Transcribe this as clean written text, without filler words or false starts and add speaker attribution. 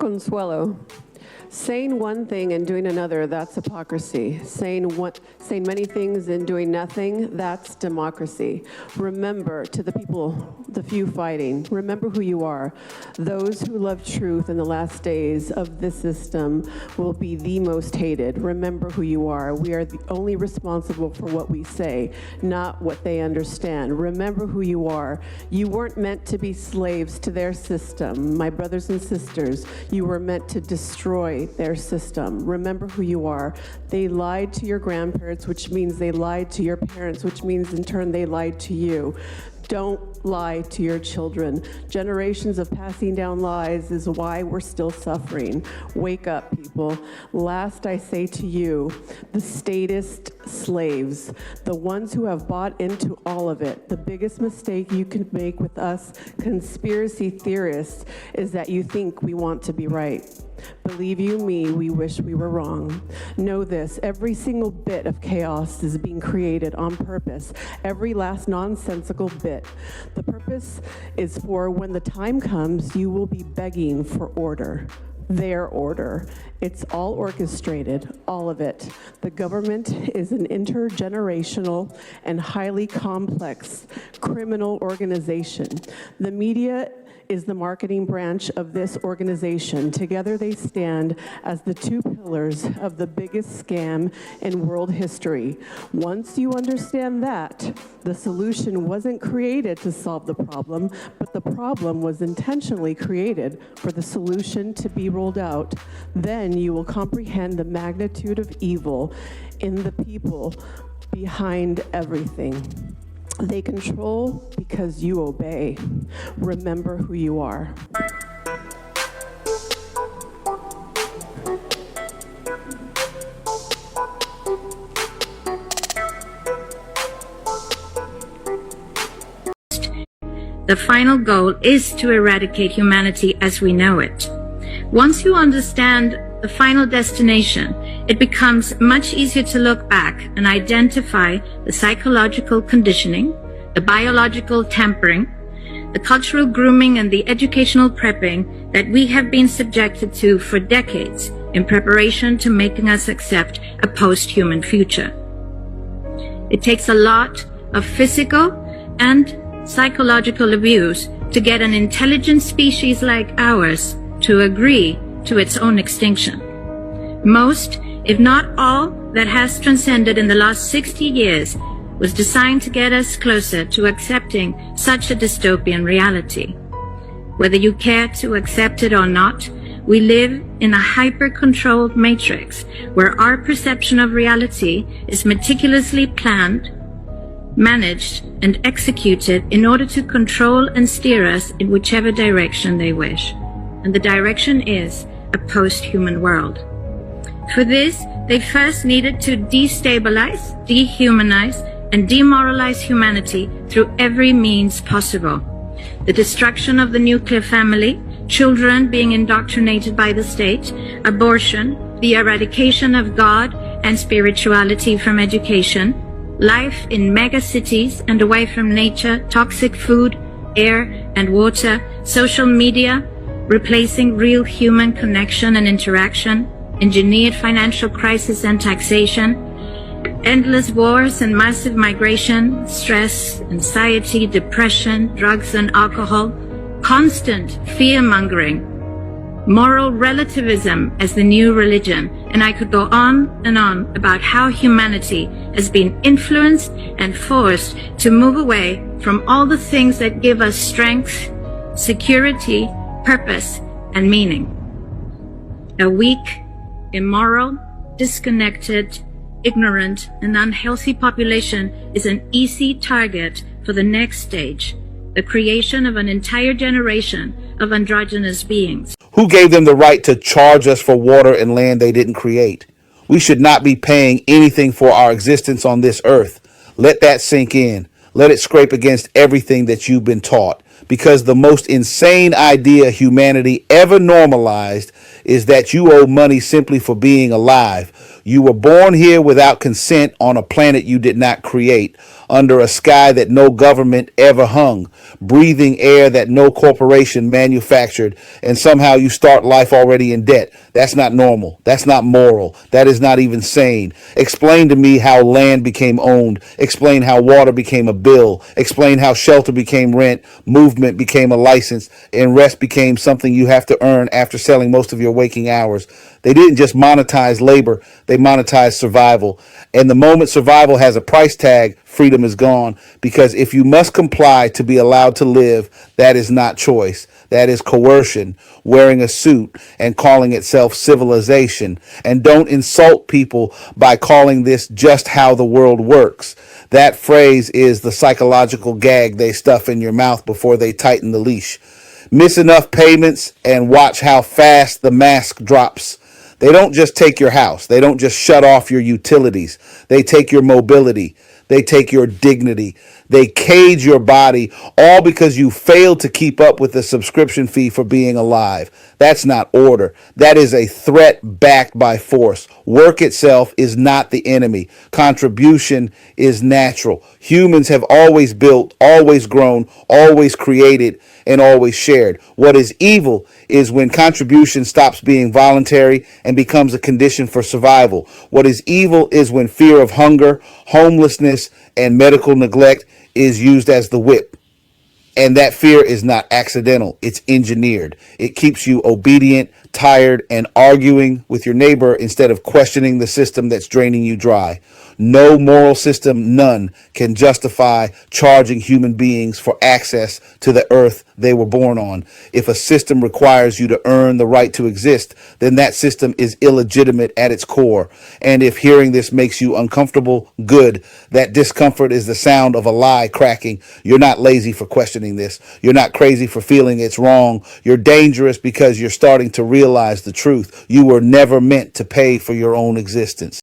Speaker 1: Consuelo. Saying one thing and doing another, that's hypocrisy. Saying many things and doing nothing, that's democracy. Remember, to the people, the few fighting, remember who you are. Those who love truth in the last days of this system will be the most hated. Remember who you are. We are the only responsible for what we say, not what they understand. Remember who you are. You weren't meant to be slaves to their system. My brothers and sisters, you were meant to destroy their system. Remember who you are. They lied to your grandparents, which means they lied to your parents, which means in turn they lied to you. Don't lie to your children. Generations of passing down lies is why we're still suffering. Wake up, people. Last I say to you, the statist slaves, the ones who have bought into all of it, the biggest mistake you can make with us conspiracy theorists is that you think we want to be right. Believe you me, we wish we were wrong. Know this, every single bit of chaos is being created on purpose, every last nonsensical bit. The purpose is for when the time comes, you will be begging for order. Their order. It's all orchestrated, all of it. The government is an intergenerational and highly complex criminal organization. The media is the marketing branch of this organization. Together they stand as the two pillars of the biggest scam in world history. Once you understand that, the solution wasn't created to solve the problem, but the problem was intentionally created for the solution to be rolled out. Then you will comprehend the magnitude of evil in the people behind everything. They control because you obey. Remember who you are.
Speaker 2: The final goal is to eradicate humanity as we know it. Once you understand the final destination, it becomes much easier to look back and identify the psychological conditioning, the biological tampering, the cultural grooming, and the educational prepping that we have been subjected to for decades in preparation to making us accept a post-human future. It takes a lot of physical and psychological abuse to get an intelligent species like ours to agree to its own extinction. Most, if not all, that has transcended in the last 60 years was designed to get us closer to accepting such a dystopian reality. Whether you care to accept it or not, we live in a hyper-controlled matrix where our perception of reality is meticulously planned, managed, and executed in order to control and steer us in whichever direction they wish. And the direction is a post-human world. For this, they first needed to destabilize, dehumanize, and demoralize humanity through every means possible. The destruction of the nuclear family, children being indoctrinated by the state, abortion, the eradication of God and spirituality from education, life in megacities and away from nature, toxic food, air and water, social media, replacing real human connection and interaction, engineered financial crisis and taxation, endless wars and massive migration, stress, anxiety, depression, drugs and alcohol, constant fear-mongering, moral relativism as the new religion, and I could go on and on about how humanity has been influenced and forced to move away from all the things that give us strength, security, purpose, and meaning. A weak, immoral, disconnected, ignorant, and unhealthy population is an easy target for the next stage, the creation of an entire generation of androgynous beings.
Speaker 3: Who gave them the right to charge us for water and land they didn't create? We should not be paying anything for our existence on this earth. Let that sink in. Let it scrape against everything that you've been taught. Because the most insane idea humanity ever normalized is that you owe money simply for being alive. You were born here without consent on a planet you did not create, under a sky that no government ever hung, breathing air that no corporation manufactured, and somehow you start life already in debt. That's not normal. That's not moral. That is not even sane. Explain to me how land became owned. Explain how water became a bill. Explain how shelter became rent, movement became a license, and rest became something you have to earn after selling most of your waking hours. They didn't just monetize labor, they monetized survival. And the moment survival has a price tag, freedom is gone. Because if you must comply to be allowed to live, that is not choice. That is coercion, wearing a suit and calling itself civilization. And don't insult people by calling this just how the world works. That phrase is the psychological gag they stuff in your mouth before they tighten the leash. Miss enough payments and watch how fast the mask drops. They don't just take your house. They don't just shut off your utilities. They take your mobility. They take your dignity. They cage your body, all because you failed to keep up with the subscription fee for being alive. That's not order. That is a threat backed by force. Work itself is not the enemy. Contribution is natural. Humans have always built, always grown, always created, and always shared. What is evil is when contribution stops being voluntary and becomes a condition for survival. What is evil is when fear of hunger, homelessness, and medical neglect is used as the whip. And that fear is not accidental. It's engineered. It keeps you obedient, tired, and arguing with your neighbor instead of questioning the system that's draining you dry. No moral system, none, can justify charging human beings for access to the earth they were born on. If a system requires you to earn the right to exist, then that system is illegitimate at its core. And if hearing this makes you uncomfortable, good. That discomfort is the sound of a lie cracking. You're not lazy for questioning this. You're not crazy for feeling it's wrong. You're dangerous because you're starting to realize the truth. You were never meant to pay for your own existence.